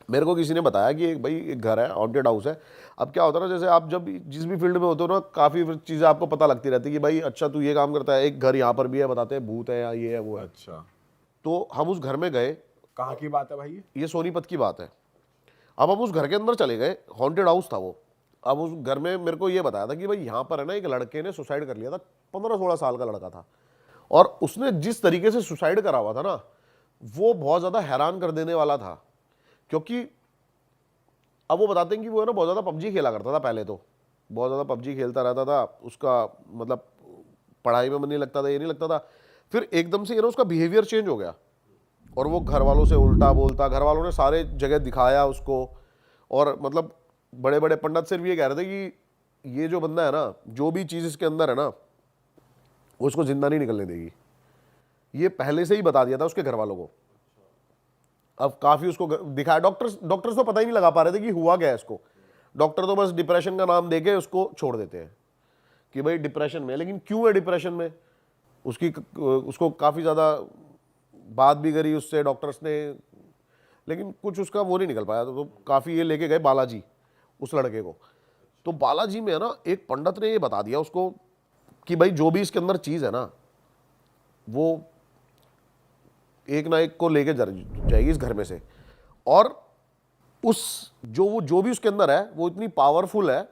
मेरे को किसी ने बताया कि भाई एक घर है, हॉन्टेड हाउस है। अब क्या होता है ना, जैसे आप जब जिस भी फील्ड में होते हो ना, काफ़ी चीज़ें आपको पता लगती रहती है कि भाई अच्छा तू ये काम करता है, एक घर यहाँ पर भी है, बताते हैं भूत है या ये है वो है। अच्छा, तो हम उस घर में गए। कहाँ की बात है भाई ये सोनीपत की बात है। अब हम उस घर के अंदर चले गए, हॉन्टेड हाउस था वो। अब उस घर में मेरे को ये बताया था कि भाई यहाँ पर है ना, एक लड़के ने सुसाइड कर लिया था, 15-16 साल का लड़का था। और उसने जिस तरीके से सुसाइड करा हुआ था ना, वो बहुत ज़्यादा हैरान कर देने वाला था। क्योंकि अब वो बताते हैं कि वो है ना बहुत ज़्यादा पबजी खेला करता था पहले, तो बहुत ज़्यादा पबजी खेलता रहता था, उसका मतलब पढ़ाई में मन नहीं लगता था, ये नहीं लगता था। फिर एकदम से ये ना उसका बिहेवियर चेंज हो गया, और वो घर वालों से उल्टा बोलता। घर वालों ने सारे जगह दिखाया उसको, और मतलब बड़े बड़े पंडित सिर्फ ये कह रहे थे कि ये जो बंदा है ना, जो भी चीज़ इसके अंदर है ना, वो उसको जिंदा नहीं निकलने देगी। ये पहले से ही बता दिया था उसके घर वालों को। अब काफ़ी उसको दिखाया, डॉक्टर्स डॉक्टर्स तो पता ही नहीं लगा पा रहे थे कि हुआ क्या है इसको। डॉक्टर तो बस डिप्रेशन का नाम देके उसको छोड़ देते हैं कि भाई डिप्रेशन में है। लेकिन क्यों है डिप्रेशन में, उसको काफ़ी ज़्यादा बात भी करी उससे डॉक्टर्स ने, लेकिन कुछ उसका वो नहीं निकल पाया। तो काफ़ी ये लेके गए बालाजी उस लड़के को। तो बालाजी में है ना, एक पंडित ने ये बता दिया उसको कि भाई जो भी इसके अंदर चीज़ है ना, वो एक ना एक को लेके जाएगी इस घर में से। और उस जो भी उसके अंदर है, वो इतनी पावरफुल है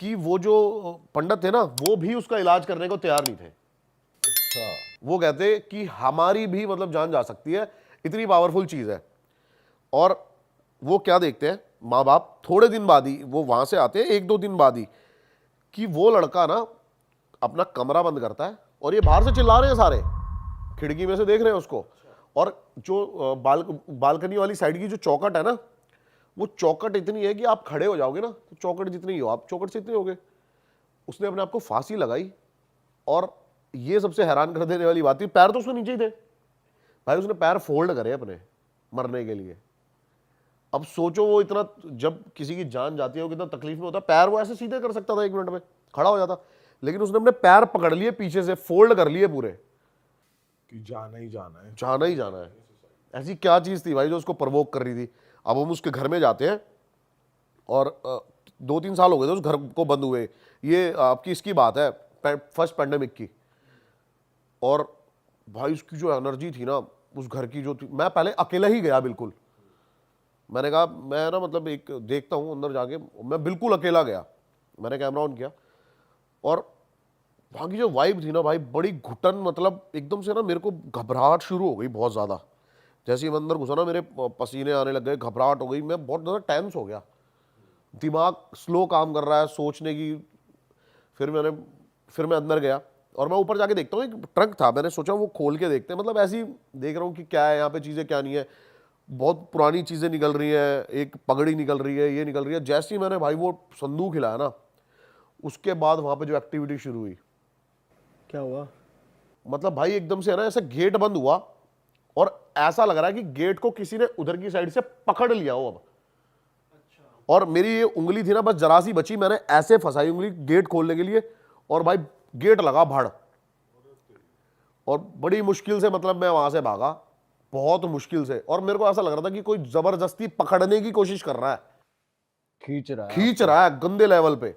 कि वो जो पंडित थे ना, वो भी उसका इलाज करने को तैयार नहीं थे। अच्छा, वो कहते कि हमारी भी मतलब जान जा सकती है, इतनी पावरफुल चीज है। और वो क्या देखते हैं माँ बाप, थोड़े दिन बाद ही वो वहां से आते हैं, 1-2 दिन बाद ही, कि वो लड़का ना अपना कमरा बंद करता है, और ये बाहर से चिल्ला रहे हैं सारे, खिड़की में से देख रहे हैं उसको। और जो बालकनी वाली साइड की जो चौखट है ना, वो चौखट इतनी है कि आप खड़े हो जाओगे ना, तो चौखट जितनी ही हो, आप चौखट से इतने होगे। उसने अपने आप को फांसी लगाई। और ये सबसे हैरान कर देने वाली बात थी, पैर तो उसके नीचे ही थे भाई, उसने पैर फोल्ड करे अपने मरने के लिए। अब सोचो वो इतना, जब किसी की जान जाती है वो कितना तकलीफ में होता है। पैर वो ऐसे सीधे कर सकता था, 1 मिनट में खड़ा हो जाता, लेकिन उसने अपने पैर पकड़ लिए पीछे से, फोल्ड कर लिए पूरे, कि जाना ही जाना है। जाना ही जाना है। ऐसी क्या चीज थी भाई जो उसको प्रवोक कर रही थी। अब हम उसके घर में जाते हैं, और 2-3 साल हो गए थे उस घर को बंद हुए। ये आपकी इसकी बात है, फर्स्ट पैंडेमिक की। और भाई उसकी जो एनर्जी थी ना उस घर की जो थी, मैं पहले अकेला ही गया बिल्कुल। मैंने कहा मैं ना मतलब एक देखता हूँ अंदर जाके, मैं बिल्कुल अकेला गया। मैंने कैमरा ऑन किया, और वहाँ की जो वाइब थी ना भाई, बड़ी घुटन, मतलब एकदम से ना मेरे को घबराहट शुरू हो गई बहुत ज़्यादा। जैसे ही मैं अंदर घुसा ना, मेरे पसीने आने लग गए, घबराहट हो गई, मैं बहुत ज़्यादा टेंस हो गया, दिमाग स्लो काम कर रहा है सोचने की। फिर मैं अंदर गया, और मैं ऊपर जाके देखता हूँ, एक ट्रक था, मैंने सोचा वो खोल के देखते हैं, मतलब ऐसे ही देख रहा हूँ कि क्या है यहाँ पे, चीज़ें क्या नहीं है। बहुत पुरानी चीज़ें निकल रही हैं, एक पगड़ी निकल रही है, ये निकल रही है। जैसे ही मैंने भाई वो संदूक हिलाया ना, उसके बाद वहाँ पे जो एक्टिविटी शुरू हुई, क्या हुआ? मतलब भाई एकदम से है ना, ऐसे गेट बंद हुआ, और ऐसा लग रहा है कि गेट को किसी ने उधर की साइड से पकड़ लिया हो अब। और मेरी ये उंगली थी ना, बस जरा सी बची, मैंने ऐसे फंसाई उंगली गेट खोलने के लिए, और भाई गेट लगा भड़। और बड़ी मुश्किल से मतलब मैं वहां से भागा, बहुत मुश्किल से। और मेरे को ऐसा लग रहा था कि कोई जबरदस्ती पकड़ने की कोशिश कर रहा है, खींच रहा है खींच आपको? रहा है गंदे लेवल पे।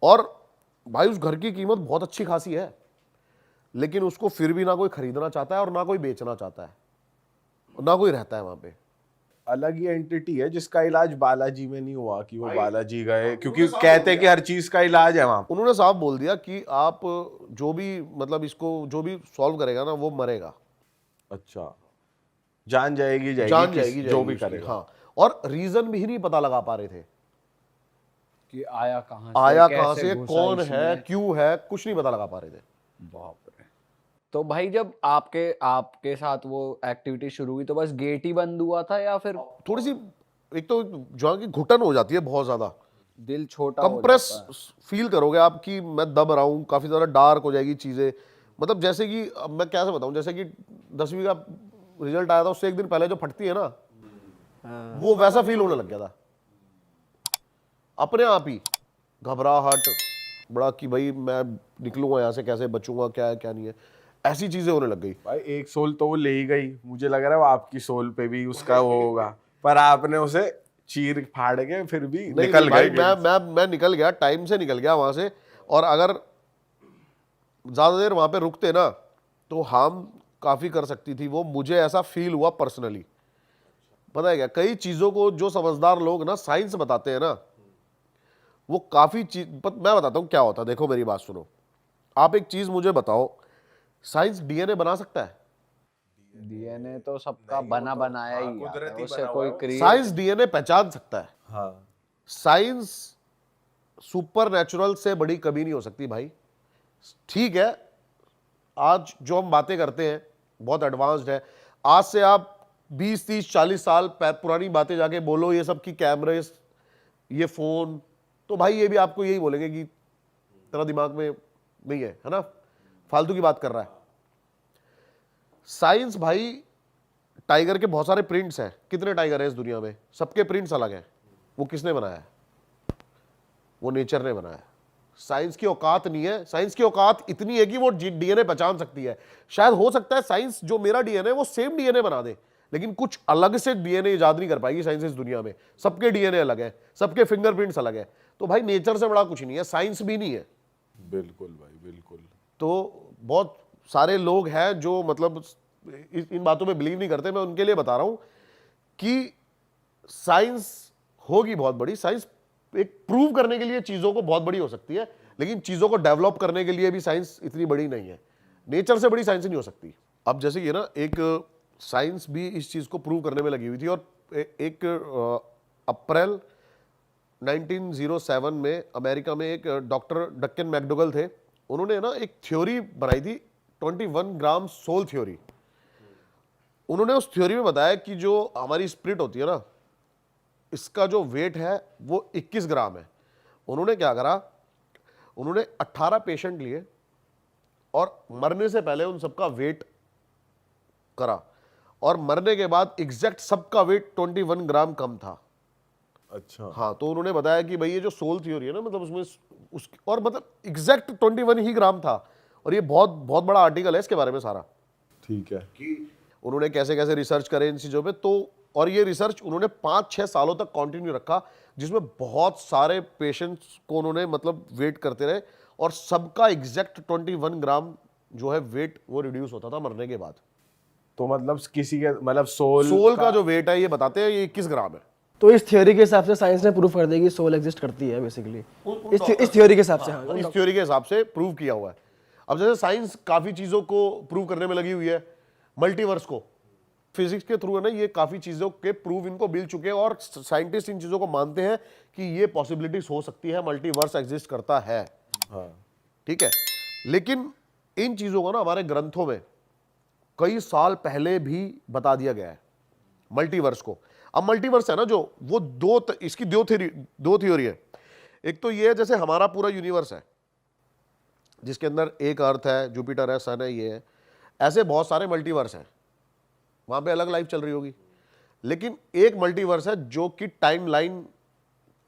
और भाई उस घर की कीमत बहुत अच्छी खासी है, लेकिन उसको फिर भी ना कोई खरीदना चाहता है, और ना कोई बेचना चाहता है, ना कोई रहता है वहां पे। अलग ही एंटिटी है जिसका इलाज बालाजी में नहीं हुआ कि वो भाई, बालाजी गए, क्योंकि उन्होंने साफ कहते बोल हैं कि दिया। हर चीज का इलाज है वहां। उन्होंने साफ बोल दिया कि आप जो भी मतलब इसको जो भी सॉल्व करेगा ना, वो मरेगा, अच्छा, जान जाएगी जाएगी जान किस जाएगी जो जाएगी भी उसकी। करेगा। हाँ, और रीजन भी नहीं पता लगा पा रहे थे, कि आया कहाँ से, आया कहां कैसे से, घुसा कौन है, इसमें? क्यों है, कुछ नहीं पता लगा पा रहे थे। बाप रे। तो भाई जब आपके आपके साथ वो एक्टिविटी शुरू हुई, तो बस गेट ही बंद हुआ था या फिर थोड़ी सी, एक तो जो है कि घुटन हो जाती है बहुत ज्यादा, दिल छोटा हो कंप्रेस जाता है? फील करोगे आप कि मैं दब रहा हूँ, काफी ज्यादा डार्क हो जाएगी चीजें। मतलब जैसे कि अब मैं कैसे बताऊं, जैसे कि 10वीं का रिजल्ट आया था, उससे एक दिन पहले जो फटती है ना, हाँ। वो वैसा फील होने लग गया था अपने आप ही। घबराहट बड़ा कि भाई मैं निकलूंगा यहाँ से कैसे, बचूंगा, क्या है क्या नहीं है, ऐसी चीजें होने लग गई। भाई एक सोल तो वो ले ही गई, मुझे लग रहा है वो आपकी सोल पे भी उसका वो होगा। पर आपने उसे चीर फाड़ के फिर भी नहीं निकल भाई, गए। मैं निकल गया, टाइम से निकल गया वहां से। और अगर ज्यादा देर वहां पे रुकते ना तो हार्म काफी कर सकती थी वो, मुझे ऐसा फील हुआ पर्सनली। पता है क्या, कई चीजों को जो समझदार लोग ना साइंस बताते हैं ना, वो काफी चीज मैं बताता हूं क्या होता है। देखो मेरी बात सुनो, आप एक चीज मुझे बताओ, साइंस डीएनए बना सकता है? डीएनए तो सबका बना बनाया ही आता है, कुदरती उससे बना कोई हुआ है। क्रिएट। साइंस डीएनए पहचान सकता है। हाँ साइंस सुपर नेचुरल से बड़ी कभी नहीं हो सकती भाई। ठीक है, आज जो हम बातें करते हैं बहुत एडवांस्ड है। आज से आप 20 30 40 साल पुरानी बातें जाके बोलो ये सब की कैमरे, ये फोन, तो भाई ये भी आपको यही बोलेंगे कि तेरा दिमाग में नहीं है ना, फालतू की बात कर रहा है। साइंस भाई, टाइगर के बहुत सारे प्रिंट्स हैं। कितने टाइगर हैं इस दुनिया में? सबके प्रिंट्स अलग हैं। वो किसने बनाया है? वो नेचर ने बनाया है। साइंस की औकात नहीं है। साइंस की औकात इतनी है कि वो डीएनए पहचान सकती है। शायद हो सकता है साइंस जो मेरा डीएनए वो सेम डीएनए बना दे, लेकिन कुछ अलग से डीएनए इजाद नहीं कर पाएगी साइंस इस दुनिया में। सबके डीएनए अलग है, सबके फिंगरप्रिंट्स अलग है। तो भाई नेचर से बड़ा कुछ नहीं है, साइंस भी नहीं है। बिल्कुल भाई बिल्कुल। तो बहुत सारे लोग हैं जो मतलब इन बातों में बिलीव नहीं करते। मैं उनके लिए बता रहा हूं कि साइंस होगी बहुत बड़ी। साइंस एक प्रूव करने के लिए चीजों को बहुत बड़ी हो सकती है, लेकिन चीजों को डेवलप करने के लिए भी साइंस इतनी बड़ी नहीं है। नेचर से बड़ी साइंस नहीं हो सकती। अब जैसे ये ना, एक साइंस भी इस चीज को प्रूव करने में लगी हुई थी। और एक अप्रैल 1907 में अमेरिका में एक डॉक्टर डक्कन मैकडोगल थे। उन्होंने ना एक थ्योरी बनाई थी, 21 ग्राम सोल थ्योरी। उन्होंने उस थ्योरी में बताया कि जो हमारी स्पिरिट होती है ना, इसका जो वेट है वो 21 ग्राम है। उन्होंने क्या करा, उन्होंने 18 पेशेंट लिए और मरने से पहले उन सबका वेट करा, और मरने के बाद एग्जैक्ट सबका वेट 21 ग्राम कम था। अच्छा हाँ, तो उन्होंने बताया कि भाई ये जो सोल थ्योरी है ना, मतलब उसमें और मतलब एग्जैक्ट 21 ही ग्राम था। और ये बहुत बहुत बड़ा आर्टिकल है इसके बारे में सारा, ठीक है। कि उन्होंने कैसे कैसे रिसर्च करे इन चीजों पे। तो और ये रिसर्च उन्होंने 5-6 सालों तक कंटिन्यू रखा, जिसमें बहुत सारे पेशेंट्स को उन्होंने मतलब वेट करते रहे, और सबका एग्जैक्ट 21 ग्राम जो है वेट वो रिड्यूस होता था मरने के बाद। तो मतलब किसी के मतलब सोल का जो वेट है ये बताते हैं ये 21 ग्राम है। तो इस थ्योरी के हिसाब से साइंस ने प्रूफ कर दिया कि सोल एग्जिस्ट करती है बेसिकली। इस थ्योरी के हिसाब से। हाँ, इस थ्योरी के हिसाब से प्रूव किया हुआ है। अब जैसे साइंस काफी चीजों को प्रूव करने में लगी हुई है, मल्टीवर्स को फिजिक्स के थ्रू है ना, ये काफी चीजों के प्रूव इनको मिल चुके हैं, और साइंटिस्ट इन चीजों को मानते हैं कि ये पॉसिबिलिटीज हो सकती है, मल्टीवर्स एग्जिस्ट करता है। हाँ ठीक है, लेकिन इन चीजों को ना हमारे ग्रंथों में कई साल पहले भी बता दिया गया है, मल्टीवर्स को। अब मल्टीवर्स है ना जो, वो इसकी दो थ्योरी है। एक तो ये है जैसे हमारा पूरा यूनिवर्स है, जिसके अंदर एक अर्थ है, जुपिटर है, सन है, ये है। ऐसे बहुत सारे मल्टीवर्स हैं, वहां पे अलग लाइफ चल रही होगी। लेकिन एक मल्टीवर्स है जो कि टाइमलाइन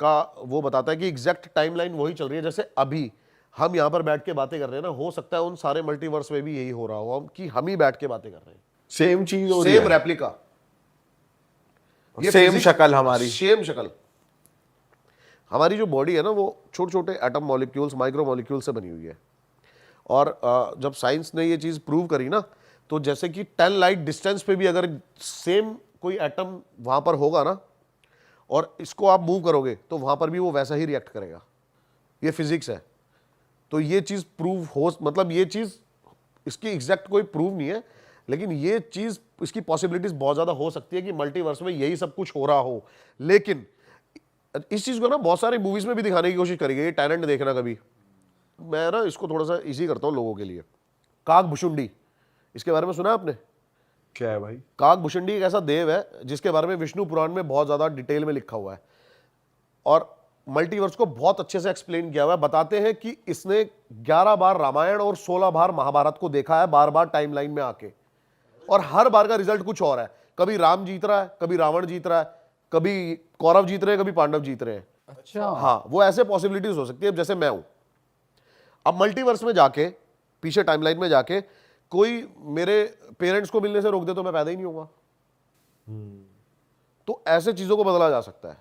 का वो बताता है कि एग्जैक्ट टाइमलाइन वही चल रही है। जैसे अभी हम यहां पर बैठ के बातें कर रहे हैं ना, हो सकता है उन सारे मल्टीवर्स में भी यही हो रहा हो, कि हम ही बैठ के बातें कर रहे हैं, सेम चीज हो रही सेम है, रेप्लिका, सेम शक्ल हमारी। सेम शक्ल। हमारी जो बॉडी है ना वो छोटे छोटे एटम मॉलिक्यूल्स, माइक्रो मॉलिक्यूल्स से बनी हुई है। और जब साइंस ने ये चीज प्रूव करी ना, तो जैसे कि 10 लाइट डिस्टेंस पे भी अगर सेम कोई एटम वहां पर होगा ना, और इसको आप मूव करोगे तो वहां पर भी वो वैसा ही रिएक्ट करेगा। ये फिजिक्स है। तो ये चीज प्रूव हो, मतलब ये चीज, इसकी एग्जैक्ट कोई प्रूव नहीं है, लेकिन ये चीज, इसकी पॉसिबिलिटीज बहुत ज्यादा हो सकती है कि मल्टीवर्स में यही सब कुछ हो रहा हो। लेकिन इस चीज को ना बहुत सारे मूवीज में भी दिखाने की कोशिश करी गई। टैलेंट देखना कभी, मैं ना इसको थोड़ा सा इजी करता हूं लोगों के लिए। काकभुशुंडी, इसके बारे में सुना है आपने? क्या है भाई? काकभुशुंडी एक ऐसा देव है जिसके बारे में विष्णु पुराण में बहुत ज्यादा डिटेल में लिखा हुआ है, और मल्टीवर्स को बहुत अच्छे से एक्सप्लेन किया हुआ है। बताते हैं कि इसने 11 बार रामायण और 16 बार महाभारत को देखा है, बार बार टाइमलाइन में आके, और हर बार का रिजल्ट कुछ और है। कभी राम जीत रहा है, कभी रावण जीत रहा है, कभी कौरव जीत रहे हैं, कभी पांडव जीत रहे हैं। अच्छा, हाँ, वो ऐसे पॉसिबिलिटीज हो सकती है। जैसे मैं हूं, अब मल्टीवर्स में जाके, पीछे टाइमलाइन में जाके कोई मेरे पेरेंट्स को मिलने से रोक दे तो मैं पैदा ही नहीं होगा। तो ऐसे चीजों को बदला जा सकता है।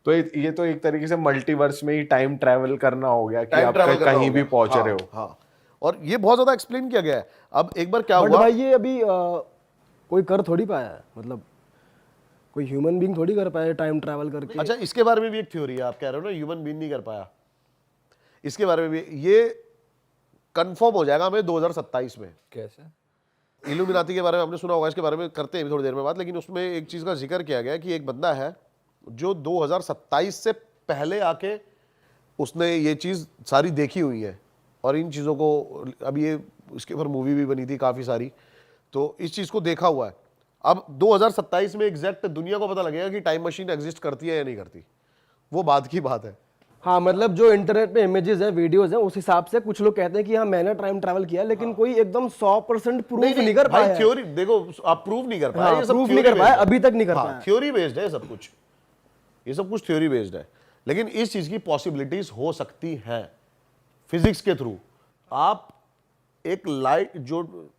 तो ये तो एक तरीके से मल्टीवर्स में ही टाइम ट्रैवल करना हो गया कि टाइम आप ट्रैवल करना कहीं हो भी गया। पहुंच हाँ, रहे हो। हाँ, और ये बहुत ज्यादा एक्सप्लेन किया गया है। अब एक बार क्या बट हुआ, भाई ये अभी कोई कर थोड़ी पाया है, मतलब कोई ह्यूमन बीइंग थोड़ी कर पाया टाइम ट्रैवल करके। अच्छा इसके बारे में भी एक थ्योरी है, आप कह रहे हो ना ह्यूमन बीइंग नहीं कर पाया, इसके बारे में भी ये कंफर्म हो जाएगा हमें 2027 में। कैसे? इल्यूमिनाती के बारे में आपने सुना होगा, इसके बारे में करते हैं थोड़ी देर में बात, लेकिन उसमें एक चीज का जिक्र किया गया है कि एक बंदा है जो 2027 से पहले आके उसने ये चीज सारी देखी हुई है, और इन चीजों को अभी ये इसके ऊपर मूवी भी बनी थी काफी सारी, तो इस चीज को देखा हुआ है। अब 2027 में एग्जैक्ट दुनिया को पता लगेगा कि टाइम मशीन एग्जिस्ट करती है या नहीं करती, वो बात की बात है। हाँ मतलब जो इंटरनेट पे इमेजेस है, वीडियोस है, उस हिसाब से कुछ लोग कहते हैं कि हाँ मैंने टाइम ट्रैवल किया, लेकिन कोई एकदम 100% प्रूफ नहीं कर भाई पाया है। थ्योरी देखो, आप प्रूव नहीं कर पाए, हाँ, ये सब proof theory नहीं कर पाया, based है। अभी तक नहीं कर हाँ, पाया। थ्योरी बेस्ड है सब कुछ, ये सब कुछ थ्योरी बेस्ड है, लेकिन इस चीज की पॉसिबिलिटीज हो सकती हैं फिजिक्स के थ्रू। आप एक लाइट, जो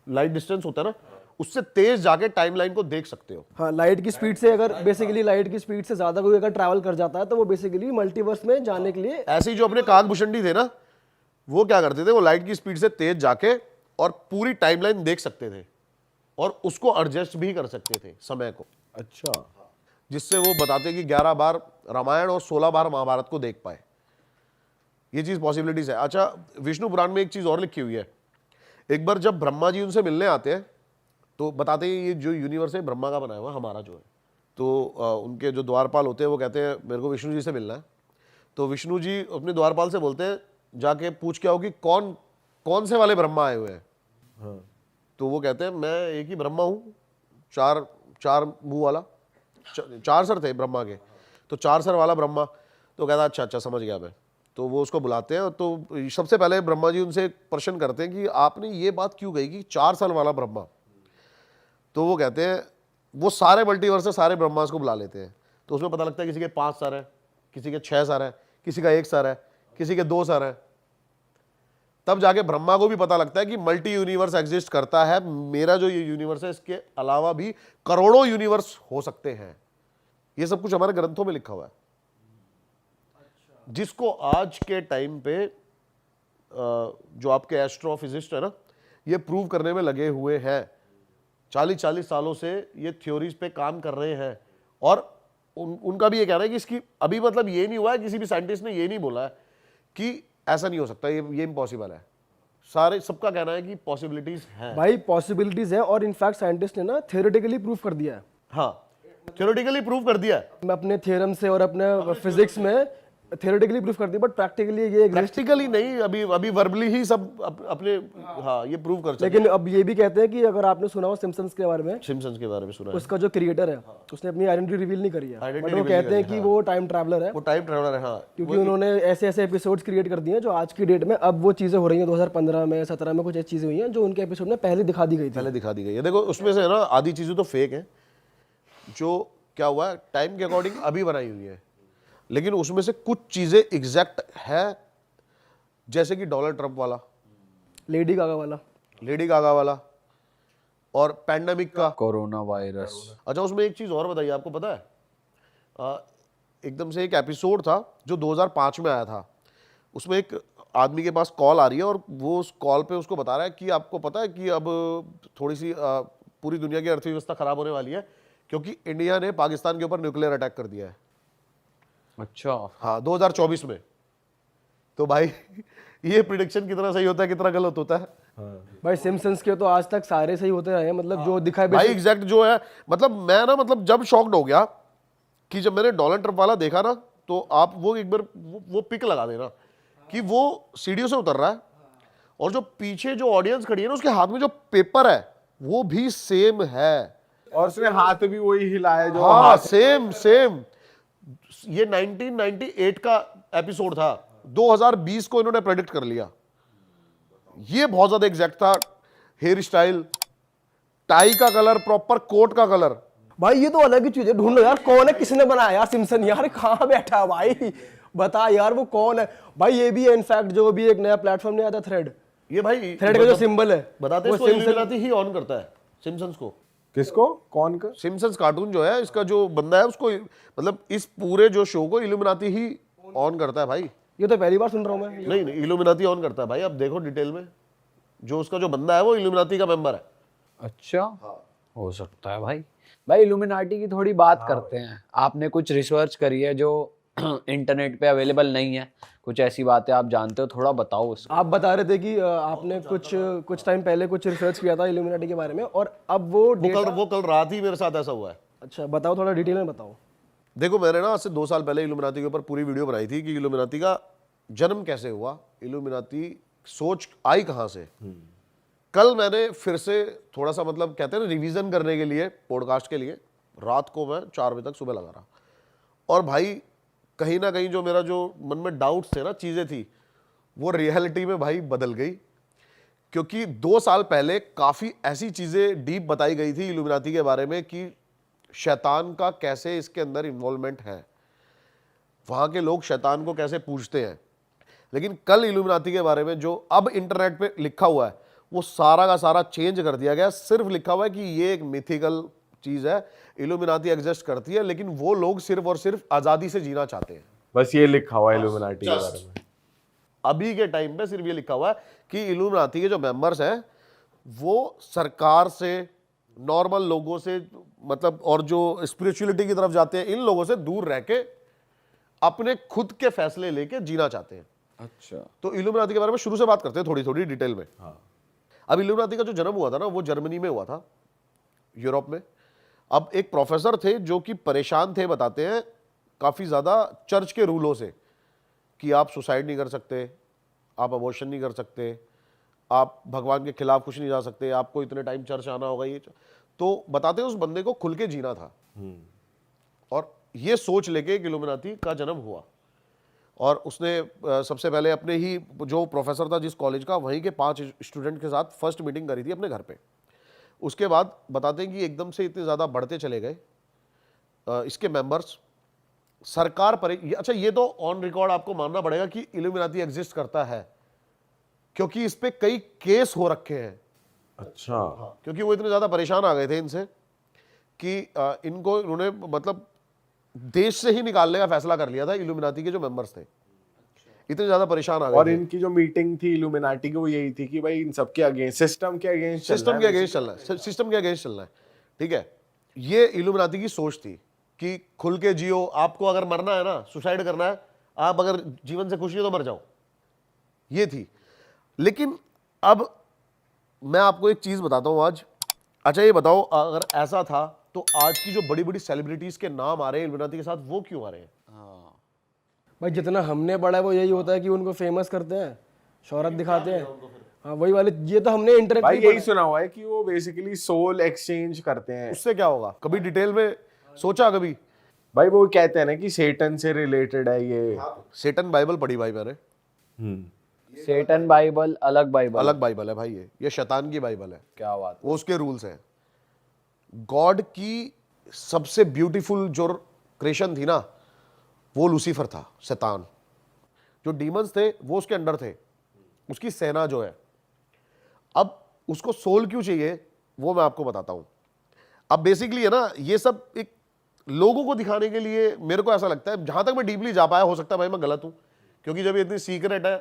लाइट डिस्टेंस होता है ना, उससे तेज जाके टाइमलाइन को देख सकते हो। हाँ लाइट की स्पीड से, अगर बेसिकली लाइट की स्पीड से ज्यादा कोई अगर ट्रैवल कर जाता है तो वो बेसिकली मल्टीवर्स में जाने के लिए। ऐसे ही जो अपने काकभूषणी थे ना, वो क्या करते थे, वो लाइट की स्पीड से तेज जाके और पूरी टाइमलाइन देख सकते थे, और उसको एडजस्ट भी कर सकते थे समय को, अच्छा, जिससे वो बताते कि 11 बार रामायण और 16 बार महाभारत को देख पाए। ये चीज पॉसिबिलिटीज है। अच्छा विष्णु पुराण में एक चीज और लिखी हुई है, एक बार जब ब्रह्मा जी उनसे मिलने आते हैं तो बताते हैं ये जो यूनिवर्स है ब्रह्मा का बनाया हुआ हमारा जो है, तो उनके जो द्वारपाल होते हैं वो कहते हैं मेरे को विष्णु जी से मिलना है। तो विष्णु जी अपने द्वारपाल से बोलते हैं जाके पूछ के आओ कि कौन कौन से वाले ब्रह्मा आए हुए हैं। तो वो कहते हैं मैं एक ही ब्रह्मा हूँ, चार मुंह वाला, 4 सर थे ब्रह्मा के, तो 4 सर वाला ब्रह्मा। तो कहता अच्छा अच्छा समझ गया मैं। तो वो उसको बुलाते हैं, तो सबसे पहले ब्रह्मा जी उनसे एक प्रश्न करते हैं कि आपने ये बात क्यों कही कि 4 सर वाला ब्रह्मा। तो वो कहते हैं, वो सारे मल्टीवर्स से सारे ब्रह्मास को बुला लेते हैं, तो उसमें पता लगता है किसी के 5 सर है, किसी के 6 सर है, किसी का 1 सर है, किसी के 2 सर है। तब जाके ब्रह्मा को भी पता लगता है कि मल्टी यूनिवर्स एग्जिस्ट करता है, मेरा जो ये यूनिवर्स है इसके अलावा भी करोड़ों यूनिवर्स हो सकते हैं। ये सब कुछ हमारे ग्रंथों में लिखा हुआ है, जिसको आज के टाइम पे जो आपके एस्ट्रोफिजिस्ट है ना, ये प्रूव करने में लगे हुए हैं। 40-40 सालों से ये थ्योरीज पे काम कर रहे हैं, और उनका भी ये कहना है कि इसकी अभी मतलब ये नहीं हुआ है, किसी भी साइंटिस्ट ने ये नहीं बोला है कि ऐसा नहीं हो सकता, ये इम्पॉसिबल है। सारे सबका कहना है कि पॉसिबिलिटीज हैं। भाई पॉसिबिलिटीज है, और इनफैक्ट साइंटिस्ट ने ना थियोरेटिकली प्रूफ कर दिया है। हाँ थ्योरेटिकली प्रूव कर दिया है, मैं अपने थ्योरम से और अपने फिजिक्स में थियोरेटिकली प्रूफ कर दिया, बट प्रैक्टिकली ये एग्जिस्ट। प्रैक्टिकली नहीं, अभी वर्बली ही सब अपने हाँ ये प्रूव कर सकते। लेकिन अब ये भी कहते हैं कि अगर आपने सुना हो सिम्पसन्स के बारे में, सिम्पसन्स के बारे में सुना है, उसका जो क्रिएटर है उसने अपनी आइडेंटिटी रिवील नहीं करी है, Identity बट वो reveal कहते हैं नहीं कि वो टाइम ट्रैवलर है, वो टाइम ट्रैवलर है। हाँ क्योंकि उन्होंने ऐसे ऐसे एपिसोड्स क्रिएट कर दिए हैं जो आज की डेट में अब वो चीजें हो रही हैं। 2015 में 17 में कुछ ऐसी चीजें हुई हैं जो उनके एपिसोड में पहले दिखा दी गई थी। पहले दिखा दी गई है। देखो उसमें से है ना आधी चीजें तो फेक है, जो क्या हुआ है टाइम के अकॉर्डिंग अभी बनाई हुई है, लेकिन उसमें से कुछ चीजें एग्जैक्ट है, जैसे कि डोनाल्ड ट्रंप वाला, लेडी गागा वाला और पैंडेमिक का, कोरोना वायरस। अच्छा उसमें एक चीज और बताइए, आपको पता है एकदम से एक एपिसोड था जो 2005 में आया था, उसमें एक आदमी के पास कॉल आ रही है और वो उस कॉल पे उसको बता रहा है कि आपको पता है कि अब थोड़ी सी पूरी दुनिया की अर्थव्यवस्था खराब होने वाली है क्योंकि इंडिया ने पाकिस्तान के ऊपर न्यूक्लियर अटैक कर दिया है। अच्छा हाँ 2024 में। तो भाई ये प्रिडिक्शन कितना सही होता है कितना गलत होता है। भाई सिम्पसन्स के तो आज तक सारे सही होते रहे हैं, मतलब जो दिखाई भाई एग्जैक्ट जो है, मतलब मैं ना मतलब जब शॉक्ड हो गया कि जब मैंने डोनाल्ड ट्रंप वाला देखा ना, तो आप वो एक बार वो पिक लगा देना कि वो सीढ़ियों से उतर रहा है और जो पीछे जो ऑडियंस खड़ी है ना उसके हाथ में जो पेपर है वो भी सेम है, और उसने हाथ भी वही हिलाया जो हाँ हाथ। सेम। ये 1998 का एपिसोड था, 2020 को इन्होंने प्रेडिक्ट कर लिया। ये बहुत ज्यादा एग्जैक्ट था, हेयर स्टाइल, टाई का कलर, प्रॉपर कोट का कलर। भाई ये तो अलग ही चीज है, ढूंढ लो यार कौन है, किसने बनाया यार सिम्पसन, यार कहाँ बैठा है भाई, बता यार वो कौन है। भाई ये भी है इनफैक्ट जो भी एक नया प्लेटफॉर्म नहीं आता थ्रेड, ये भाई थ्रेड का जो सिंबल है बताते वो इसको सिम्पसन। इल्यूमिनाटी ही ऑन करता है सिम्पसन्स को। किसको, कौन का? सिम्पसन्स कार्टून जो है, इसका जो बंदा है उसको, मतलब इस पूरे जो शो को इल्यूमिनाटी ही ऑन करता है भाई। ये तो पहली बार सुन रहा हूँ मैं। नहीं नहीं, इल्यूमिनाटी ऑन करता है भाई, आप देखो डिटेल में, जो उसका जो बंदा है वो इल्यूमिनाटी का मेंबर है। अच्छा, हो सकता है भाई। भाई इल्यूमिनाटी की थोड़ी बात करते हैं। आपने कुछ रिसर्च करी है जो इंटरनेट पे अवेलेबल नहीं है, कुछ ऐसी बातें आप जानते हो, थोड़ा बताओ उसको। आप बता रहे थे कि आपने कुछ टाइम पहले कुछ रिसर्च किया था इल्यूमिनाटी के बारे में, और अब वो डेटा। वो कल रात ही मेरे साथ ऐसा हुआ है। अच्छा बताओ, थोड़ा डिटेल में बताओ। देखो, मैंने ना आज से 2 साल पहले इल्यूमिनाटी के ऊपर पूरी वीडियो बनाई थी कि इल्यूमिनाटी का जन्म कैसे हुआ, इल्यूमिनाटी सोच आई कहाँ से। कल मैंने फिर से थोड़ा सा, मतलब कहते हैं ना, रिवीजन करने के लिए, पॉडकास्ट के लिए, रात को मैं 4 बजे तक सुबह लगा रहा। और भाई कहीं ना कहीं जो मेरा जो मन में डाउट्स थे ना, चीज़ें थी, वो रियलिटी में भाई बदल गई। क्योंकि 2 साल पहले काफ़ी ऐसी चीज़ें डीप बताई गई थी इल्यूमिनाटी के बारे में कि शैतान का कैसे इसके अंदर इन्वॉल्वमेंट है, वहाँ के लोग शैतान को कैसे पूजते हैं। लेकिन कल इल्यूमिनाटी के बारे में जो अब इंटरनेट पे लिखा हुआ है, वो सारा का सारा चेंज कर दिया गया। सिर्फ लिखा हुआ है कि ये एक मिथिकल चीज़ है, इल्यूमिनाटी एग्जिस्ट करती है, लेकिन वो लोग सिर्फ और सिर्फ आज़ादी से जीना चाहते हैं। बस ये लिखा हुआ है इल्यूमिनाटी के बारे में। अभी के टाइम पे सिर्फ ये लिखा हुआ है कि इल्यूमिनाटी के जो मेंबर्स हैं वो सरकार से, नॉर्मल लोगों से, मतलब और जो स्पिरिचुअलिटी की तरफ जाते हैं, इन लोगों से दूर रह के अपने खुद के फैसले लेके जीना चाहते हैं। अच्छा, तो इल्यूमिनाटी के बारे में शुरू से बात करते हैं, थोड़ी थोड़ी डिटेल में। अब इल्यूमिनाटी का जो जन्म हुआ था ना, वो जर्मनी में हुआ था, यूरोप में। अब एक प्रोफेसर थे जो कि परेशान थे, बताते हैं, काफ़ी ज़्यादा चर्च के रूलों से, कि आप सुसाइड नहीं कर सकते, आप अबॉर्शन नहीं कर सकते, आप भगवान के खिलाफ कुछ नहीं जा सकते, आपको इतने टाइम चर्च आना होगा। ये तो बताते हैं उस बंदे को खुल के जीना था, और ये सोच लेके एक इल्यूमिनाटी का जन्म हुआ। और उसने सबसे पहले अपने ही जो प्रोफेसर था जिस कॉलेज का, वहीं के 5 स्टूडेंट के साथ फर्स्ट मीटिंग करी थी अपने घर पे। उसके बाद बताते हैं कि एकदम से इतने ज़्यादा बढ़ते चले गए इसके मेंबर्स, सरकार पर। अच्छा, ये तो ऑन रिकॉर्ड आपको मानना पड़ेगा कि इल्यूमिनाटी एग्जिस्ट करता है, क्योंकि इस पे कई केस हो रखे हैं। अच्छा, क्योंकि वो इतने ज़्यादा परेशान आ गए थे इनसे कि इनको, इन्होंने मतलब देश से ही निकालने का फैसला कर लिया था, इल्यूमिनाटी के जो मेंबर्स थे इतने ज्यादा परेशान आ गए और थे। इनकी जो मीटिंग थी इल्यूमिनाटी की, वो यही थी कि भाई इन सबके अगेंस्ट, सिस्टम के अगेंस्ट सिस्टम के अगेंस्ट चलना है, सिस्टम के अगेंस्ट चलना है, ठीक है। ये इल्यूमिनाटी की सोच थी कि खुल के जियो, आपको अगर मरना है ना, सुसाइड करना है, आप अगर जीवन से खुश हो तो मर जाओ, ये थी। लेकिन अब मैं आपको एक चीज बताता हूं आज। अच्छा ये बताओ, अगर ऐसा था तो आज की जो बड़ी बड़ी सेलिब्रिटीज के नाम आ रहे हैं इल्यूमिनाटी के साथ, वो क्यों आ रहे हैं? भाई जितना हमने पढ़ा है वो यही होता है कि उनको फेमस करते हैं, शोहरत दिखाते हैं। हाँ वही वाले, ये तो हमने इंटरनेट भाई यही सुना हुआ है कि वो बेसिकली सोल एक्सचेंज करते हैं। उससे क्या होगा? कभी डिटेल में सोचा कभी? भाई वो कहते हैं ना कि सेटन से रिलेटेड है ये। सेटन बाइबल पढ़ी भाई मैंने, सेटन बाइबल अलग बाइबल, अलग बाइबल है भाई, ये शैतान की बाइबल है, क्या बात। वो उसके रूल्स हैं। गॉड की सबसे ब्यूटीफुल जो क्रिएशन थी ना, वो लूसीफर था, शैतान। जो डीमंस थे वो उसके अंडर थे, उसकी सेना जो है। अब उसको सोल क्यों चाहिए वो मैं आपको बताता हूं। अब बेसिकली है ना, ये सब एक लोगों को दिखाने के लिए, मेरे को ऐसा लगता है, जहां तक मैं डीपली जा पाया, हो सकता है भाई मैं गलत हूं, क्योंकि जब ये इतनी सीक्रेट है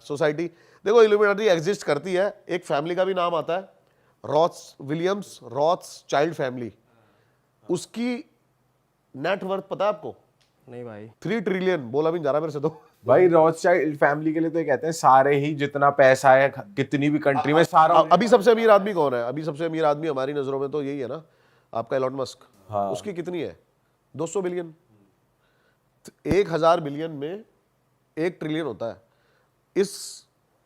सोसाइटी। देखो इल्यूमिनाटी एग्जिस्ट करती है, एक फैमिली का भी नाम आता है, रॉथ्स विलियम्स रॉथ्स चाइल्ड फैमिली। उसकी नेटवर्थ पता है आपको? नहीं भाई, 3 ट्रिलियन, बोला भी नहीं जा रहा मेरे से तो। भाई रॉथस्चाइल्ड फैमिली के लिए तो ये कहते हैं सारे ही जितना पैसा है कितनी भी कंट्री में सारा। अभी सबसे अमीर आदमी कौन है? अभी सबसे अमीर आदमी हमारी नजरों में तो यही है ना, आपका एलॉन मस्क। हाँ। उसकी कितनी है? 200 बिलियन। 1000 बिलियन में 1 ट्रिलियन होता है। इस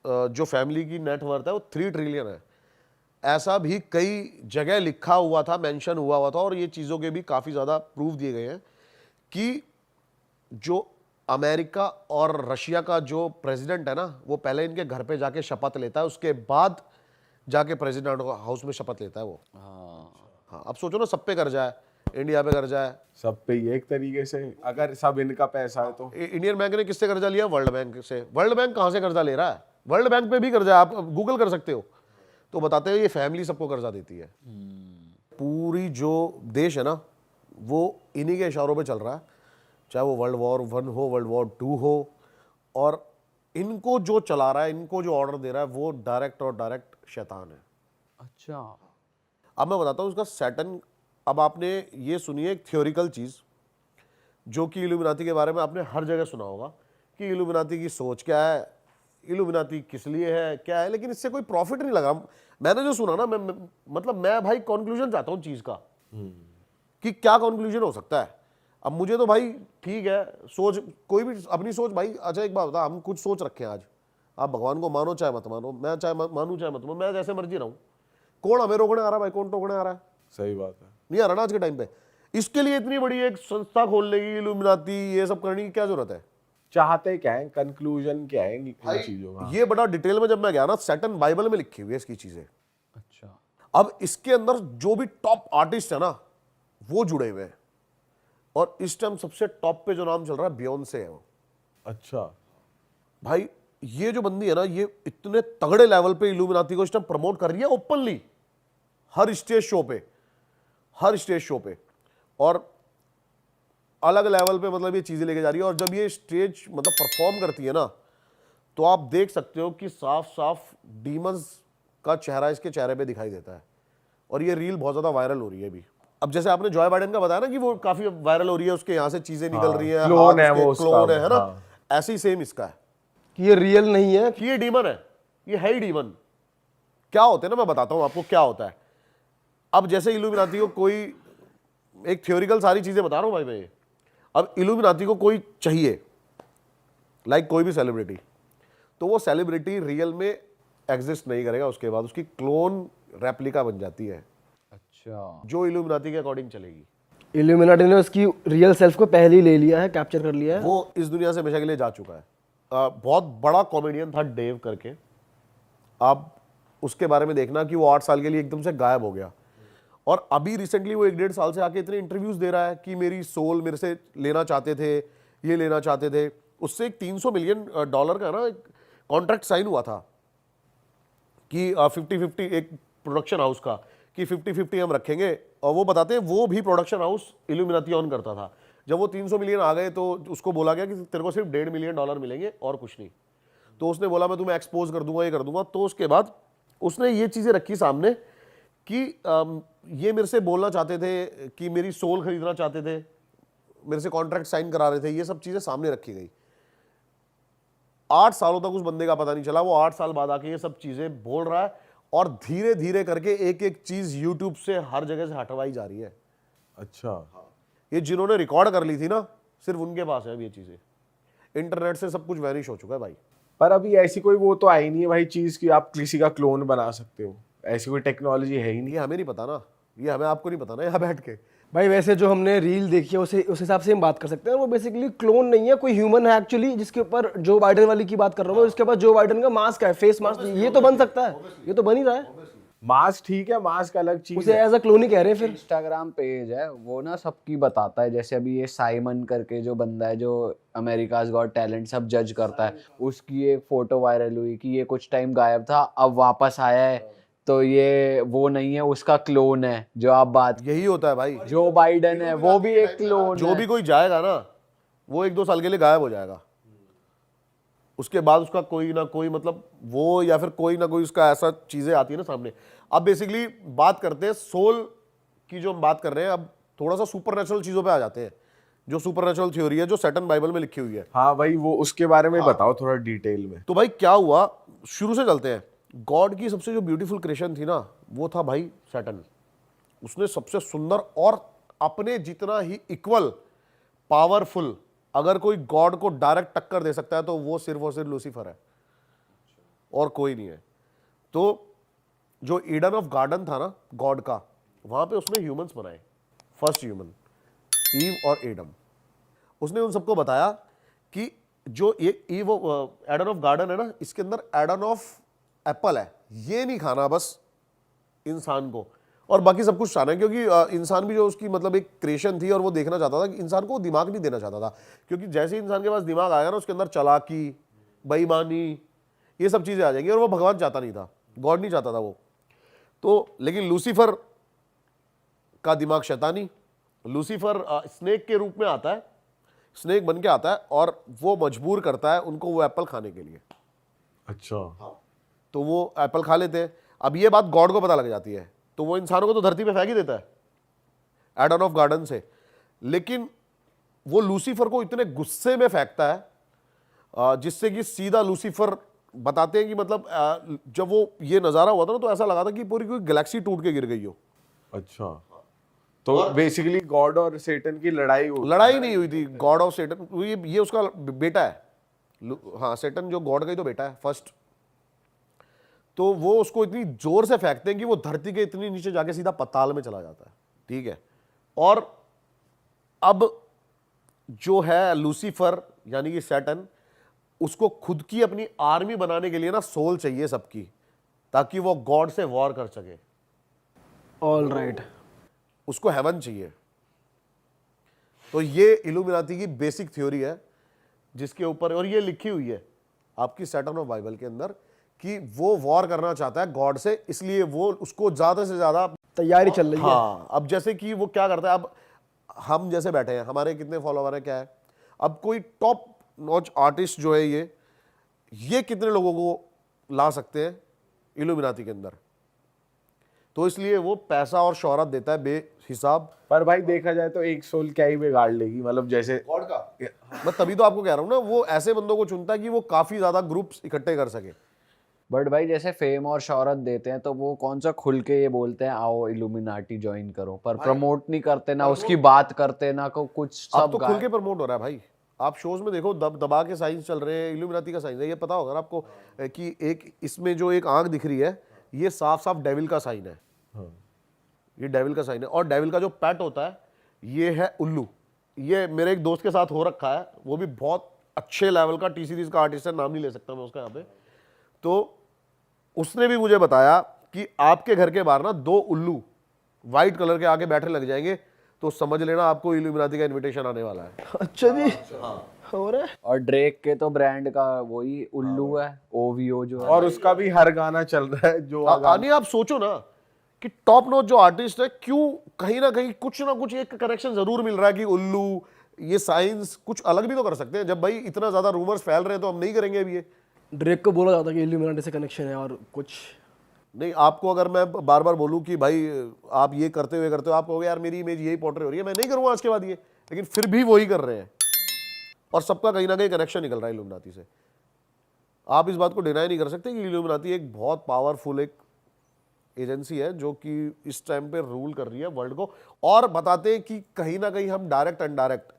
जो फैमिली की नेटवर्थ है वो 3 ट्रिलियन है। ऐसा भी कई जगह लिखा हुआ था, मेंशन हुआ था, और ये चीज़ों के भी काफ़ी ज़्यादा प्रूफ दिए गए हैं कि जो अमेरिका और रशिया का जो प्रेसिडेंट है ना, वो पहले इनके घर पे जाके शपथ लेता है, उसके बाद जाके प्रेसिडेंट हाउस में शपथ लेता है वो। हाँ, अब सोचो ना, सब पे कर जाए, इंडिया पे कर जाए, सब पे ही एक तरीके से, अगर सब इनका पैसा है तो। इंडियन बैंक ने किससे कर्जा लिया? वर्ल्ड बैंक से। वर्ल्ड बैंक कहाँ से कर्जा ले रहा है? वर्ल्ड बैंक पे भी कर्जा है, आप गूगल कर सकते हो। तो बताते हैं ये फैमिली सबको कर्जा देती है। पूरी जो देश है ना वो इन्हीं के इशारों पे चल रहा है, चाहे वो वर्ल्ड वॉर 1 हो, वर्ल्ड वॉर 2 हो, और इनको जो चला रहा है, इनको जो ऑर्डर दे रहा है वो डायरेक्ट और डायरेक्ट शैतान है। अच्छा। अब मैं बताता हूँ उसका सैटर्न। अब आपने ये सुनिए एक थ्योरिकल चीज़ जो कि इल्यूमिनाती के बारे में आपने हर जगह सुना होगा कि इल्यूमिनाती की सोच क्या है, इल्यूमिनाती किस लिए है, क्या है, लेकिन इससे कोई प्रॉफिट नहीं लग रहा। मैंने जो सुना ना, मैं भाई कंक्लूजन चाहता हूँ चीज़ का कि क्या कंक्लूजन हो सकता है। अब मुझे तो भाई ठीक है, सोच कोई भी अपनी सोच भाई। अच्छा एक बात बता, हम कुछ सोच रखे हैं आज, आप भगवान को मानो चाहे मत मानो, मैं चाहे मानूं चाहे मत मानूं, मैं जैसे मर्जी रहूं, कौन हमें रोकने आ रहा है भाई? कौन रोकने आ रहा है? सही बात है। नहीं आ रहा ना आज के टाइम पे। इसके लिए इतनी बड़ी एक संस्था खोलने की, इल्यूमिनाती ये सब करने की क्या जरूरत है? चाहते क्या है, कंक्लूजन क्या है इन चीजों का? ये बड़ा डिटेल में जब मैं गया ना, सैटर्न बाइबल में लिखी हुई है इसकी चीजें। अच्छा। अब इसके अंदर जो भी टॉप आर्टिस्ट है ना वो जुड़े हुए हैं, और इस टाइम सबसे टॉप पे जो नाम चल रहा है बियोंसे है वो। अच्छा भाई ये जो बंदी है ना, ये इतने तगड़े लेवल पे इल्यूमिनाती को इस टाइम प्रमोट कर रही है ओपनली, हर स्टेज शो पे, हर स्टेज शो पे, और अलग लेवल पे मतलब ये चीजें लेके जा रही है। और जब ये स्टेज मतलब परफॉर्म करती है ना, तो आप देख सकते हो कि साफ साफ डीमंस का चेहरा इसके चेहरे पे दिखाई देता है। और ये रील बहुत ज्यादा वायरल हो रही है अभी। अब जैसे आपने जॉय बाइडेन का बताया ना कि वो काफी वायरल हो रही है, उसके यहाँ से चीजें निकल रही है, क्लोन है वो उसका, क्लोन है ना, हाँ। ऐसे ही सेम इसका है कि ये रियल नहीं है। कि ये डीमन है, ये है ही डीमन। क्या होते हैं ना, मैं बताता हूं आपको क्या होता है। अब जैसे इल्यूमिनाती को कोई, एक थ्योरिकल सारी चीजें बता रहा हूं भाई मैं ये। अब इल्यूमिनाती को कोई चाहिए, लाइक कोई भी सेलिब्रिटी, तो वो सेलिब्रिटी रियल में एग्जिस्ट नहीं करेगा, उसके बाद उसकी क्लोन रेप्लिका बन जाती है अच्छा। जो इल्यूमिनाती के अकॉर्डिंग चलेगी। इल्यूमिनाटी ने उसकी रियल सेल्फ को पहले ही ले लिया है, कैप्चर कर लिया है। वो इस दुनिया से हमेशा के लिए जा चुका है। बहुत बड़ा कॉमेडियन था डेव करके, आप उसके बारे में देखना कि वो 8 साल के लिए एकदम से गायब हो गया, और अभी रिसेंटली वो 1-1.5 साल से आके इतने इंटरव्यूज दे रहा है कि मेरी सोल मेरे से लेना चाहते थे, ये लेना चाहते थे। उससे एक $300 मिलियन का ना कॉन्ट्रैक्ट साइन हुआ था कि 50-50 एक प्रोडक्शन हाउस का, कि 50-50 हम रखेंगे। और वो बताते हैं वो भी प्रोडक्शन हाउस इल्यूमिनाती ऑन करता था। जब वो 300 मिलियन आ गए तो उसको बोला गया कि तेरे को सिर्फ $1.5 मिलियन मिलेंगे और कुछ नहीं। तो उसने बोला मैं तुम्हें एक्सपोज कर दूंगा, ये कर दूंगा। तो उसके बाद उसने ये चीज़ें रखी सामने कि ये मेरे से बोलना चाहते थे कि मेरी सोल खरीदना चाहते थे, मेरे से कॉन्ट्रैक्ट साइन करा रहे थे, ये सब चीज़ें सामने रखी गई। 8 सालों तक उस बंदे का पता नहीं चला, वो 8 साल बाद आके ये सब चीज़ें बोल रहा है, और धीरे धीरे करके एक एक चीज़ यूट्यूब से हर जगह से हटवाई जा रही है। अच्छा ये जिन्होंने रिकॉर्ड कर ली थी ना, सिर्फ उनके पास है अब ये चीज़ें। इंटरनेट से सब कुछ वैनिश हो चुका है भाई। पर अभी ऐसी कोई वो तो आई नहीं है भाई चीज कि आप किसी का क्लोन बना सकते हो, ऐसी कोई टेक्नोलॉजी है ही नहीं। ये हमें नहीं पता ना, ये हमें आपको नहीं पता ना यहाँ बैठ के। भाई वैसे जो हमने रील देखी है उस हिसाब से हम बात कर सकते हैं। वो बेसिकली क्लोन नहीं है, कोई ह्यूमन है एक्चुअली, जिसके ऊपर जो बाइडन वाली की बात कर रहा हूँ मैं, उसके पास जो बाइडन का मास्क है, फेस मास्क, ये तो बन सकता है, ये तो बन ही रहा है। मास्क ठीक है, मास्क अलग चीज उसे है। एज अ क्लोन ही कह रहे हैं फिर। इंस्टाग्राम पेज है वो ना सबकी बताता है, जैसे अभी ये साइमन करके जो बंदा है जो अमेरिकाज गॉट टैलेंट सब जज करता है, उसकी एक फोटो वायरल हुई कि ये कुछ टाइम गायब था, अब वापस आया है, तो ये वो नहीं है, उसका क्लोन है। जो आप बात, यही होता है भाई, जो बाइडन है वो भी एक क्लोन जो भी कोई जाएगा ना वो 1-2 साल के लिए गायब हो जाएगा। उसके बाद उसका कोई ना कोई मतलब वो, या फिर कोई ना कोई उसका ऐसा चीजें आती है ना सामने। अब बेसिकली बात करते हैं सोल की, जो हम बात कर रहे हैं, अब थोड़ा सा सुपरनेचुरल चीजों पे आ जाते हैं, जो सुपरनेचुरल थ्योरी है जो सैटर्न बाइबल में लिखी हुई है। हाँ भाई वो उसके बारे में बताओ थोड़ा डिटेल में। तो भाई क्या हुआ, शुरू से चलते हैं। गॉड की सबसे जो ब्यूटीफुल क्रिएशन थी ना, वो था भाई सैटर्न। उसने सबसे सुंदर और अपने जितना ही इक्वल पावरफुल, अगर कोई गॉड को डायरेक्ट टक्कर दे सकता है तो वो सिर्फ और सिर्फ लूसीफर है, और कोई नहीं है। तो जो ईडन ऑफ गार्डन था ना गॉड का, वहां पे उसने ह्यूमंस बनाए, फर्स्ट ह्यूमन ईव और एडम। उसने उन सबको बताया कि जो ये ईव एडन ऑफ गार्डन है ना, इसके अंदर एडन ऑफ एप्पल है, ये नहीं खाना बस इंसान को, और बाकी सब कुछ खाना है। क्योंकि इंसान भी जो उसकी मतलब एक क्रिएशन थी, और वो देखना चाहता था कि इंसान को दिमाग नहीं देना चाहता था, क्योंकि जैसे ही इंसान के पास दिमाग आएगा ना, उसके अंदर चालाकी, बेईमानी, ये सब चीज़ें आ जाएंगी, और वो भगवान चाहता नहीं था, गॉड नहीं चाहता था वो। तो लेकिन लूसीफर का दिमाग शैतानी, लूसीफर स्नेक के रूप में आता है, स्नेक बन के आता है और वो मजबूर करता है उनको वो एप्पल खाने के लिए। अच्छा। तो वो एप्पल खा लेते हैं। अब ये बात गॉड को पता लग जाती है, तो वो इंसानों को तो धरती पे फेंक ही देता है एडन ऑफ गार्डन से। लेकिन वो लूसीफर को इतने गुस्से में फेंकता है जिससे कि सीधा लूसीफर बताते हैं कि मतलब जब वो ये नज़ारा हुआ था ना तो ऐसा लगा था कि पूरी कोई गैलेक्सी टूट के गिर गई हो। अच्छा, तो बेसिकली गॉड और सेटन की लड़ाई लड़ाई नहीं हुई थी, गॉड ऑफ सेटन, ये उसका बेटा है। हाँ, सेटन जो गॉड का ही तो बेटा है फर्स्ट। तो वो उसको इतनी जोर से फेंकते हैं कि वो धरती के इतनी नीचे जाके सीधा पताल में चला जाता है। ठीक है, और अब जो है लूसीफर यानी कि सैटन, उसको खुद की अपनी आर्मी बनाने के लिए ना सोल चाहिए सबकी, ताकि वो गॉड से वॉर कर सके। ऑल राइट, उसको हेवन चाहिए। तो ये इल्यूमिनाती की बेसिक थ्योरी है जिसके ऊपर, और ये लिखी हुई है आपकी सैटर्न ऑफ बाइबल के अंदर कि वो वॉर करना चाहता है गॉड से, इसलिए वो उसको ज्यादा से ज्यादा तैयारी चल रही है। हाँ, अब जैसे कि वो क्या करता है, अब हम जैसे बैठे हैं, हमारे कितने फॉलोवर है, क्या है, अब कोई टॉप नॉच आर्टिस्ट जो है ये कितने लोगों को ला सकते हैं इल्यूमिनाती के अंदर। तो इसलिए वो पैसा और शोहरत देता है बेहिसाब। पर भाई देखा जाए तो एक सोल क्या ही बिगाड़ लेगी, मतलब जैसे गॉड का मैं तभी तो आपको कह रहा हूं ना, वो ऐसे बंदों को चुनता है कि वो काफी ज्यादा ग्रुप्स इकट्ठे कर सके। बट भाई जैसे फेम और शोहरत देते हैं तो वो कौन सा खुल के ये बोलते हैं आओ इल्यूमिनाटी ज्वाइन करो, पर प्रमोट नहीं करते, ना उसकी बात करते, ना को कुछ। अब सब तो खुल के प्रमोट हो रहा है भाई। आप शोज में देखो, दबा के साइंस चल रहे हैं, इल्यूमिनाती का साइंस है। ये पता होगा ना आपको कि एक इसमें जो एक आंख दिख रही है, ये साफ साफ डेविल का साइन है। ये डेविल का साइन है, और डेविल का जो पैट होता है ये है उल्लू। ये मेरे एक दोस्त के साथ हो रखा है, वो भी बहुत अच्छे लेवल का टी सीरीज का आर्टिस्ट है, नाम नहीं ले सकता मैं उसका यहाँ पे। तो उसने भी मुझे बताया कि आपके घर के बाहर ना 2 उल्लू व्हाइट कलर के आके बैठे लग जाएंगे, तो समझ लेना आपको इल्यूमिनाती का इनविटेशन आने वाला है। अच्छा जी, हो रहा है। और ड्रेक के तो ब्रांड का वही उल्लू है, ओवीओ जो है। और उसका भी हर गाना चल रहा है जो आनी आप सोचो ना कि टॉप नॉच जो आर्टिस्ट है, क्यों कहीं ना कहीं कुछ ना कुछ एक कनेक्शन जरूर मिल रहा है कि उल्लू, ये साइंस कुछ अलग भी तो कर सकते हैं। जब भाई इतना ज्यादा रूमर्स फैल रहे हैं तो हम नहीं करेंगे अभी ये। ड्रेक को बोला जाता है कि इल्यूमिनाटी से कनेक्शन है और कुछ नहीं, आपको अगर मैं बार बार बोलूं कि भाई आप ये करते हुए आप कहोगे यार मेरी इमेज यही पोर्ट्रे हो रही है, मैं नहीं करूंगा आज के बाद ये, लेकिन फिर भी वही कर रहे हैं और सबका कहीं ना कहीं कनेक्शन निकल रहा है इल्यूमिनाती से। आप इस बात को डिनाई नहीं कर सकते कि इल्यूमिनाती एक बहुत पावरफुल एक एजेंसी है जो कि इस टाइम पे रूल कर रही है वर्ल्ड को। और बताते हैं कि कहीं ना कहीं हम डायरेक्ट इनडायरेक्ट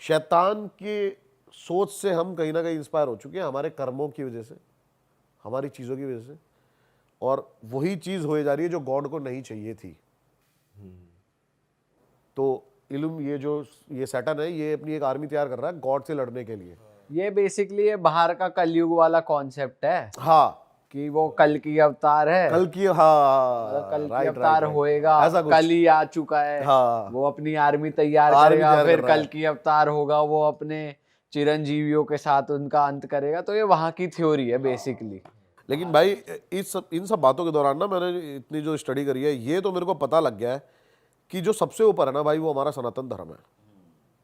शैतान के सोच से हम कहीं ना कहीं इंस्पायर हो चुके हैं, हमारे कर्मों की वजह से, हमारी चीज़ों की वजह से, और वही चीज़ हो जा रही है जो गॉड को नहीं चाहिए थी। तो ये सैटन है, ये अपनी एक आर्मी तैयार कर रहा है गॉड से लड़ने के लिए। ये बेसिकली ये बाहर का कलयुग वाला कॉन्सेप्ट है हाँ, कि वो कल की अवतार है, कल की, हाँ, कल की राइट, अवतार राइट, होएगा, ऐसा कुछ। कल ही आ चुका है। हाँ। वो अपनी आर्मी तैयार आर्मी करेगा, तैयार फिर कर रहा कल है। की अवतार होगा, वो अपने चिरंजीवियों के साथ उनका अंत करेगा। तो ये वहां की थ्योरी है बेसिकली। लेकिन भाई इन सब बातों के दौरान ना मैंने इतनी जो स्टडी करी है, ये तो मेरे को पता लग गया है कि जो सबसे ऊपर है ना भाई, वो हमारा सनातन धर्म है।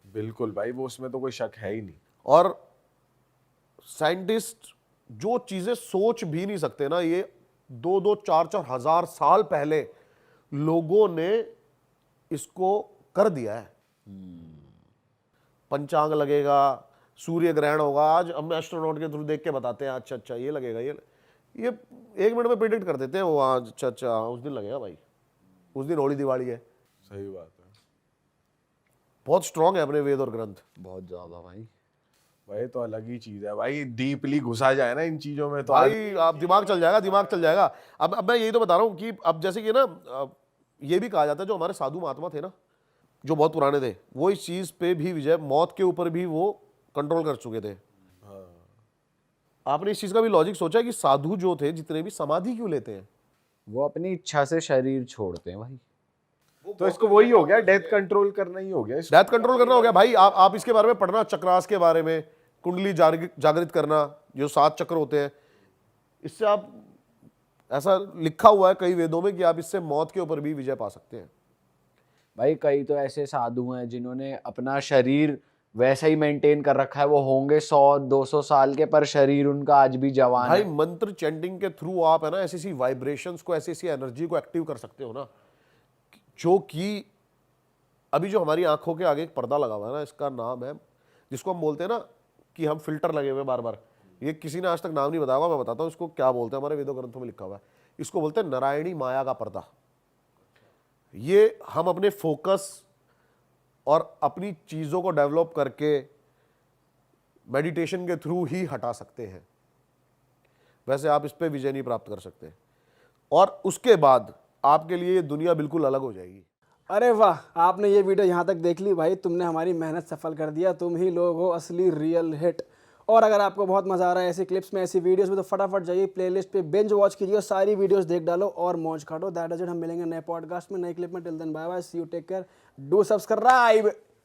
बिल्कुल भाई, वो उसमें तो कोई शक है ही नहीं। और साइंटिस्ट जो चीजें सोच भी नहीं सकते ना, ये 2-2, 4-4 हजार साल पहले लोगों ने इसको कर दिया है। पंचांग लगेगा, सूर्य ग्रहण होगा, आज हम एस्ट्रोनॉट के थ्रू देख के बताते हैं अच्छा अच्छा ये लगेगा, ये 1 मिनट में प्रिडिक्ट कर देते हैं वो, आज अच्छा उस दिन लगेगा भाई, उस दिन होली दिवाली है। सही बात है बहुत स्ट्रांग है अपने वेद और ग्रंथ। बहुत ज्यादा भाई। भाई, तो अलग ही चीज है भाई, डीपली घुसा जाए ना इन चीजों में तो भाई आप दिमाग चल जाएगा, दिमाग चल जाएगा। अब मैं यही तो बता रहा हूँ कि अब जैसे कि ना ये भी कहा जाता है जो हमारे साधु महात्मा थे ना, जो बहुत पुराने थे, वो इस चीज पे भी विजय, मौत के ऊपर भी वो कंट्रोल कर चुके थे। आपने इस चीज का भी लॉजिक सोचा है कि साधु जो थे जितने भी, समाधि क्यों लेते हैं? वो अपनी इच्छा से शरीर छोड़ते हैं भाई। तो इसको वही हो गया, डेथ कंट्रोल करना ही हो गया। डेथ कंट्रोल करना हो गया भाई। आप इसके बारे में पढ़ना, चक्रास के बारे में, कुंडली जागृत करना, जो 7 चक्र होते हैं, इससे आप ऐसा लिखा हुआ है कई वेदों में कि आप इससे मौत के ऊपर भी विजय पा सकते हैं। भाई कई तो ऐसे साधु हैं जिन्होंने अपना शरीर वैसा ही मेंटेन कर रखा है, वो होंगे 100-200 साल के पर शरीर उनका आज भी जवान भाई है। मंत्र चैंटिंग के थ्रू आप है ना ऐसी ऐसी वाइब्रेशंस को, ऐसी ऐसी एनर्जी को एक्टिव कर सकते हो ना, जो कि अभी जो हमारी आंखों के आगे एक पर्दा लगा हुआ है ना, इसका नाम है, जिसको हम बोलते हैं ना कि हम फिल्टर लगे हुए बार बार, ये किसी ने आज तक नाम नहीं बताया होगा, मैं बताता हूँ इसको क्या बोलते हैं, हमारे वेदों ग्रंथों में लिखा हुआ है, इसको बोलते हैं नारायणी माया का पर्दा। ये हम अपने फोकस और अपनी चीज़ों को डेवलप करके मेडिटेशन के थ्रू ही हटा सकते हैं, वैसे आप इस पे विजय नहीं प्राप्त कर सकते, और उसके बाद आपके लिए ये दुनिया बिल्कुल अलग हो जाएगी। अरे वाह, आपने ये वीडियो यहाँ तक देख ली भाई, तुमने हमारी मेहनत सफल कर दिया, तुम ही लोग हो असली रियल हिट। और अगर आपको बहुत मजा आ रहा है ऐसी क्लिप्स में, ऐसी वीडियोस में, तो फटाफट जाइए प्लेलिस्ट पे बिंज वॉच कीजिए और सारी वीडियोस देख डालो और मौज काटो। दैट इज इट, हम मिलेंगे नए पॉडकास्ट में, नए क्लिप में। Till then bye bye, see you, take care, do subscribe.